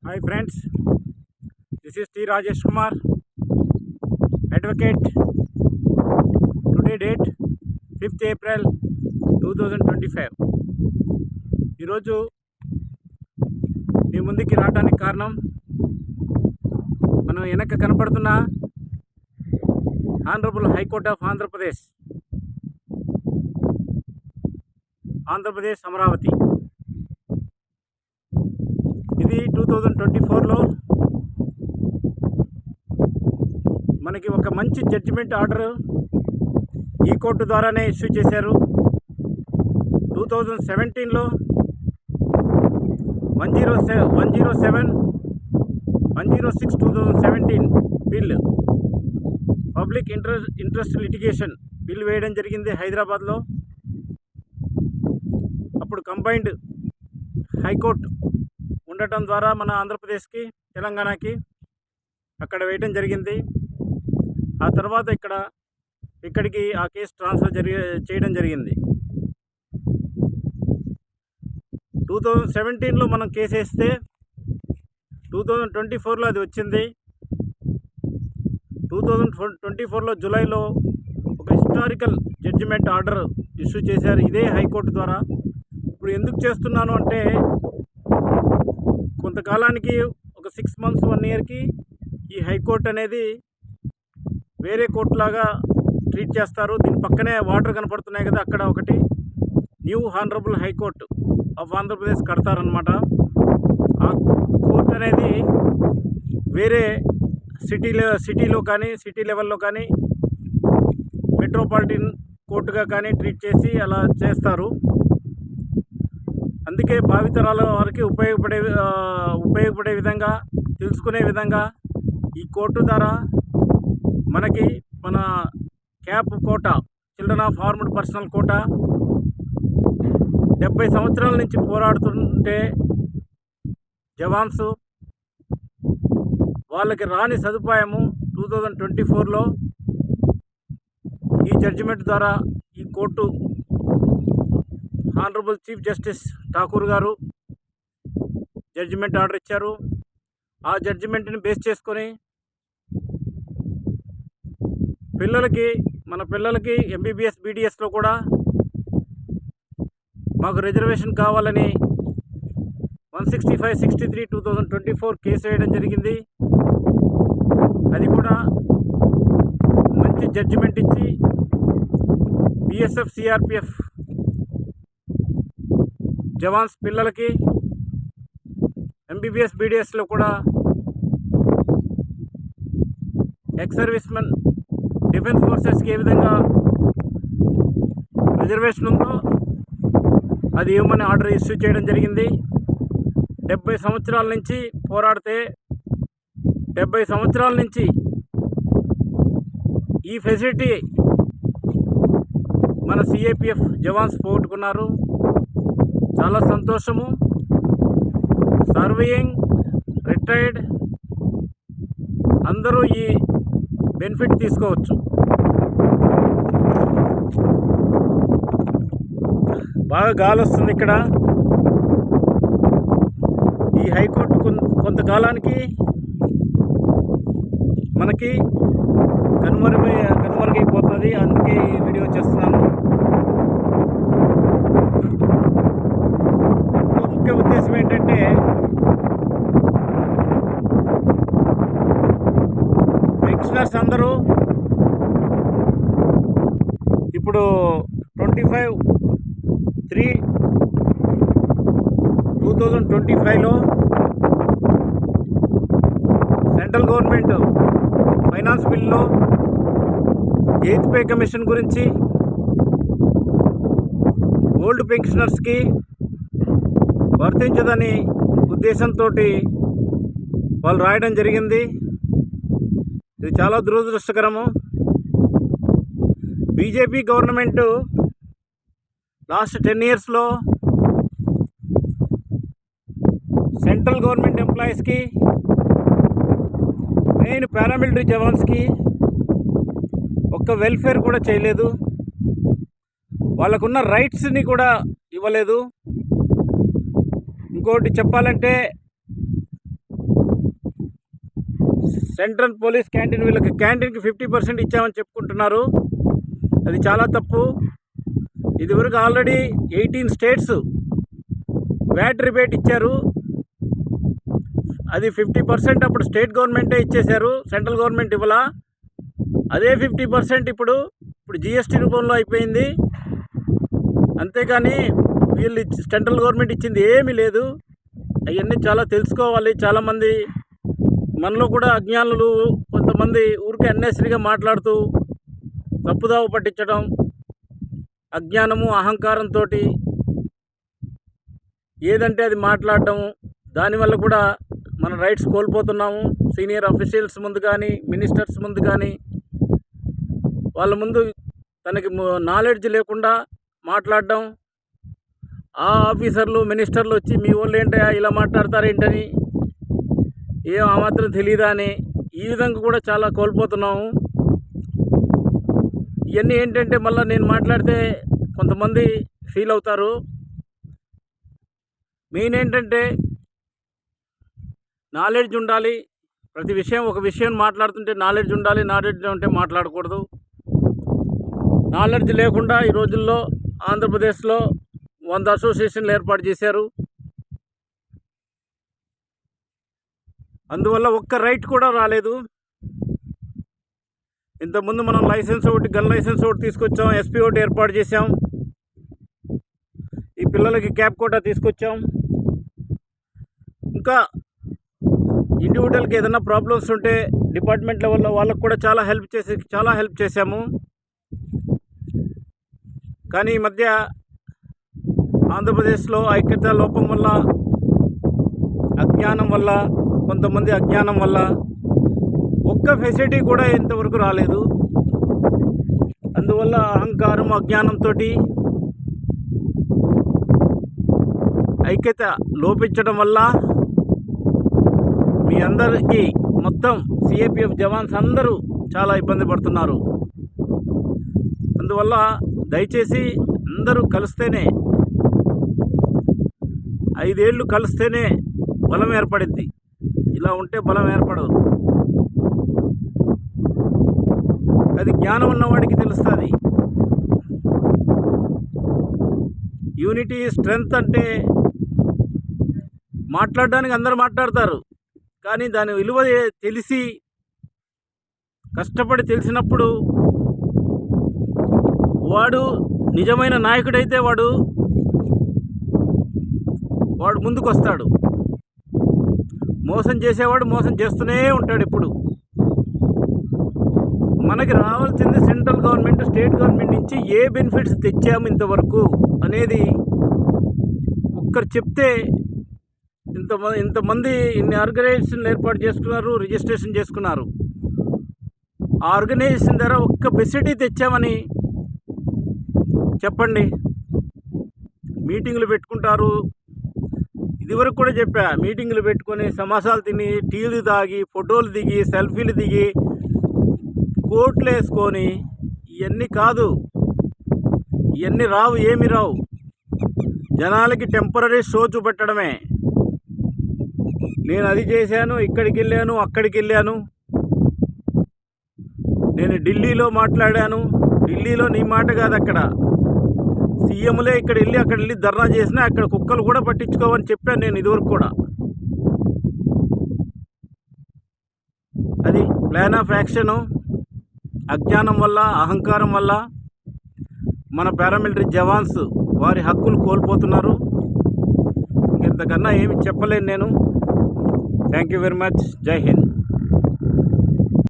Hi friends, this is T. Rajesh Kumar, advocate. Today date 5th April 2025. ఈరోజు మీ ముందుకి రావడానికి కారణం మనం వెనక కనపడుతున్న honourable high court of Andhra Pradesh Amaravati. ఇది 2024లో మనకి ఒక మంచి జడ్జిమెంట్ ఆర్డర్ ఈ కోర్టు ద్వారానే ఇష్యూ చేశారు. 2017లో 106/2017 bill public interest litigation bill వేయడం జరిగింది హైదరాబాద్లో. అప్పుడు కంబైన్డ్ హైకోర్టు ఉండటం ద్వారా మన ఆంధ్రప్రదేశ్కి తెలంగాణకి అక్కడ వేయటం జరిగింది. ఆ తర్వాత ఇక్కడికి ఆ కేసు ట్రాన్స్ఫర్ చేయడం జరిగింది. 2017లో మనం కేసు వేస్తే 2024లో అది వచ్చింది. 2024లో జూలైలో ఒక హిస్టారికల్ జడ్జిమెంట్ ఆర్డర్ ఇష్యూ చేశారు ఇదే హైకోర్టు ద్వారా. ఇప్పుడు ఎందుకు చేస్తున్నాను అంటే, కొంతకాలానికి ఒక 6 months 1 yearకి ఈ హైకోర్టు అనేది వేరే కోర్టులాగా ట్రీట్ చేస్తారు. దీని పక్కనే వాటర్ కనపడుతున్నాయి కదా, అక్కడ ఒకటి new honourable high court of Andhra Pradesh కడతారనమాట. ఆ కోర్టు అనేది వేరే సిటీలో కానీ సిటీ లెవెల్లో కానీ మెట్రోపాలిటన్ కోర్టుగా కానీ ట్రీట్ చేసి అలా చేస్తారు. అందుకే భావితరాల వారికి ఉపయోగపడే విధంగా, తెలుసుకునే విధంగా ఈ కోర్టు ద్వారా మనకి మన cap quota, children of armed personnel quota 70 సంవత్సరాల నుంచి పోరాడుతుంటే జవాన్స్ వాళ్ళకి రాని సదుపాయము 2024లో ఈ జడ్జిమెంట్ ద్వారా ఈ court honourable chief justice Thakur గారు జడ్జిమెంట్ ఆర్డర్ ఇచ్చారు. ఆ జడ్జిమెంట్ని బేస్ చేసుకొని మన పిల్లలకి MBBS BDSలో కూడా మాకు రిజర్వేషన్ కావాలని 165/63/2024 కేసు వేయడం జరిగింది. అది కూడా మంచి జడ్జిమెంట్ ఇచ్చి BSF CRPF జవాన్స్ పిల్లలకి MBBS BDSలో కూడా ఎక్స్ సర్వీస్మెన్ డిఫెన్స్ ఫోర్సెస్కి ఏ విధంగా రిజర్వేషన్ ఉందో అది ఇవ్వమని ఆర్డర్ ఇష్యూ చేయడం జరిగింది. 70 సంవత్సరాల నుంచి పోరాడితే 70 సంవత్సరాల నుంచి ఈ ఫెసిలిటీ మన CAPF జవాన్స్ పోగొట్టుకున్నారు. చాలా సంతోషము. సర్వీయింగ్, రిటైర్డ్ అందరూ ఈ బెనిఫిట్ తీసుకోవచ్చు. బాగా గాలి వస్తుంది ఇక్కడ. ఈ హైకోర్టు కొంతకాలానికి మనకి కనుమరుగైపోతుంది. అందుకే ఈ వీడియో చేస్తున్నాను. ముఖ్య ఉద్దేశం ఏంటంటే, పెన్షనర్స్ అందరూ ఇప్పుడు 25/3/2025లో సెంట్రల్ గవర్నమెంట్ ఫైనాన్స్ బిల్లో 8th పే కమిషన్ గురించి ఓల్డ్ పెన్షనర్స్కి వర్తించదని ఉద్దేశంతో వాళ్ళు రాయడం జరిగింది. ఇది చాలా దురదృష్టకరము. బీజేపీ గవర్నమెంట్ లాస్ట్ 10 yearsలో సెంట్రల్ గవర్నమెంట్ ఎంప్లాయీస్కి, మెయిన్ పారామిలిటరీ జవాన్స్కి ఒక్క వెల్ఫేర్ కూడా చేయలేదు. వాళ్ళకున్న రైట్స్ని కూడా ఇవ్వలేదు. ఇంకోటి చెప్పాలంటే సెంట్రల్ పోలీస్ క్యాంటీన్ వీళ్ళకి క్యాంటీన్కి 50% ఇచ్చామని చెప్పుకుంటున్నారు. అది చాలా తప్పు. ఇదివరకు ఆల్రెడీ 18 స్టేట్స్ వ్యాట్ రిబేట్ ఇచ్చారు. అది 50% అప్పుడు స్టేట్ గవర్నమెంటే ఇచ్చేశారు, సెంట్రల్ గవర్నమెంట్ ఇవ్వలా. అదే 50% ఇప్పుడు జిఎస్టీ రూపంలో అయిపోయింది. అంతేగాని వీళ్ళు సెంట్రల్ గవర్నమెంట్ ఇచ్చింది ఏమీ లేదు. అవన్నీ చాలా తెలుసుకోవాలి. చాలామంది మనలో కూడా అజ్ఞానులు కొంతమంది ఊరికే అన్నెసరిగా మాట్లాడుతూ తప్పుదావ పట్టించడం, అజ్ఞానము అహంకారంతో ఏదంటే అది మాట్లాడటం, దానివల్ల కూడా మన రైట్స్ కోల్పోతున్నాము. సీనియర్ అఫీషియల్స్ ముందు కానీ, మినిస్టర్స్ ముందు కానీ, వాళ్ళ ముందు తనకి నాలెడ్జ్ లేకుండా మాట్లాడడం, ఆ ఆఫీసర్లు మినిస్టర్లు వచ్చి మీ వాళ్ళు ఏంటా ఇలా మాట్లాడతారేంటని, ఏం ఆ మాత్రం తెలియదా అని, ఈ విధంగా కూడా చాలా కోల్పోతున్నాము. ఇవన్నీ ఏంటంటే మళ్ళీ నేను మాట్లాడితే కొంతమంది ఫీల్ అవుతారు. మెయిన్ ఏంటంటే నాలెడ్జ్ ఉండాలి. ప్రతి విషయం ఒక విషయం మాట్లాడుతుంటే నాలెడ్జ్ ఉండాలి. నాలెడ్జ్ ఉంటే మాట్లాడకూడదు. నాలెడ్జ్ లేకుండా ఈ రోజుల్లో ఆంధ్రప్రదేశ్లో 100 అసోసియేషన్లు ఏర్పాటు చేశారు. అందువల్ల ఒక్క రైట్ కూడా రాలేదు. ఇంతకుముందు మనం లైసెన్స్ ఒకటి, గన్ లైసెన్స్ ఒకటి తీసుకొచ్చాం, ఎస్పీ ఒకటి ఏర్పాటు చేసాం, ఈ పిల్లలకి క్యాప్ కోటా తీసుకొచ్చాం. ఇంకా ఇండివిజువల్కి ఏదైనా ప్రాబ్లమ్స్ ఉంటే డిపార్ట్మెంట్ లెవెల్లో వాళ్ళకు కూడా చాలా హెల్ప్ చేశాము. కానీ ఈ మధ్య ఆంధ్రప్రదేశ్లో ఐక్యత లోపం వల్ల, అజ్ఞానం వల్ల, కొంతమంది అజ్ఞానం వల్ల ఒక్క ఫెసిలిటీ కూడా ఇంతవరకు రాలేదు. అందువల్ల అహంకారం, అజ్ఞానంతో ఐక్యత లోపించడం వల్ల మీ అందరికీ మొత్తం సిఏపిఎఫ్ జవాన్స్ అందరూ చాలా ఇబ్బంది పడుతున్నారు. అందువల్ల దయచేసి అందరూ కలిస్తేనే, 5 ఏళ్ళు కలిస్తేనే బలం ఏర్పడిద్ది. ఇలా ఉంటే బలం ఏర్పడదు. అది జ్ఞానం ఉన్నవాడికి తెలుస్తుంది. యూనిటీ స్ట్రెంగ్త్ అంటే మాట్లాడడానికి అందరూ మాట్లాడతారు, కానీ దాని విలువ తెలిసి కష్టపడి తెలిసినప్పుడు వాడు నిజమైన నాయకుడైతే వాడు ముందుకు వస్తాడు. మోసం చేసేవాడు మోసం చేస్తూనే ఉంటాడు. ఇప్పుడు మనకి రావాల్సింది సెంట్రల్ గవర్నమెంట్, స్టేట్ గవర్నమెంట్ నుంచి ఏ బెనిఫిట్స్ తెచ్చాము ఇంతవరకు అనేది ఒక్కరు చెప్తే, ఇంతమంది ఇన్ని ఆర్గనైజేషన్లు ఏర్పాటు చేసుకున్నారు, రిజిస్ట్రేషన్ చేసుకున్నారు. ఆ ఆర్గనైజేషన్ ద్వారా ఒక్క ఫెసిలిటీ తెచ్చామని చెప్పండి. మీటింగులు పెట్టుకుంటారు. ఇదివరకు కూడా చెప్పా, మీటింగులు పెట్టుకొని సమాసాలు తిని, టీలు తాగి, ఫోటోలు దిగి, సెల్ఫీలు దిగి, కోట్లు వేసుకొని, ఇవన్నీ కాదు. ఇవన్నీ రావు, ఏమి రావు. జనాలకి టెంపరీ షో చూపెట్టడమే. నేను అది చేశాను, ఇక్కడికి వెళ్ళాను, అక్కడికి వెళ్ళాను, నేను ఢిల్లీలో మాట్లాడాను. ఢిల్లీలో నీ మాట కాదు, అక్కడ సీఎంలే ఇక్కడ వెళ్ళి అక్కడ వెళ్ళి ధర్నా చేసినా అక్కడ కుక్కలు కూడా పట్టించుకోవని చెప్పాను నేను ఇదివరకు కూడా. అది ప్లాన్ ఆఫ్ యాక్షను. అజ్ఞానం వల్ల, అహంకారం వల్ల మన పారామిలిటరీ జవాన్స్ వారి హక్కులు కోల్పోతున్నారు. ఇంతకన్నా ఏమి చెప్పలేను నేను. Thank you very much. జై హింద్.